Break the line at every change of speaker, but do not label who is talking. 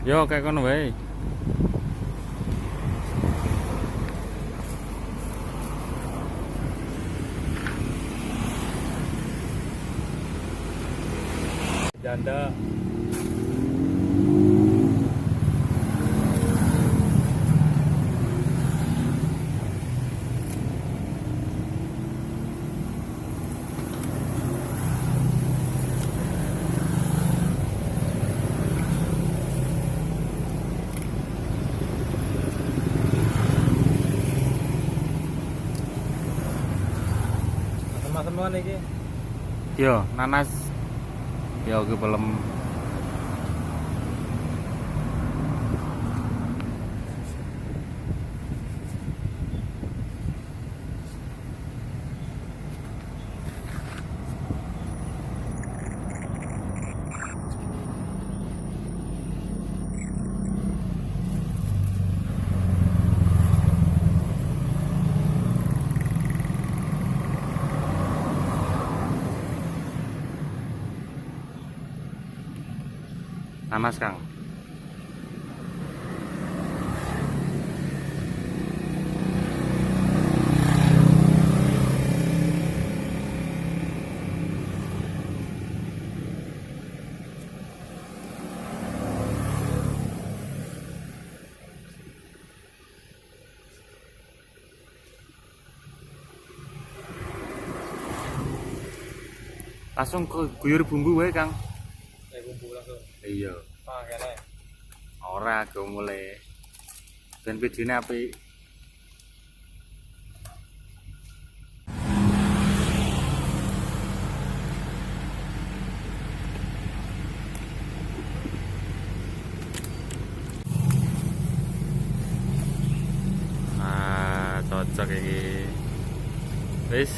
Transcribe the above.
Yo kayak kono wae. Janda.
Teman-teman iki.
Yo nanas. Yo ke belum. Nanas Kang. Langsung ke guyur bumbu wae Kang.
Bumbu langsung.
Iya.
Ah, kene.
Ora go mulai. Ben videone apik. Cocok iki. Wis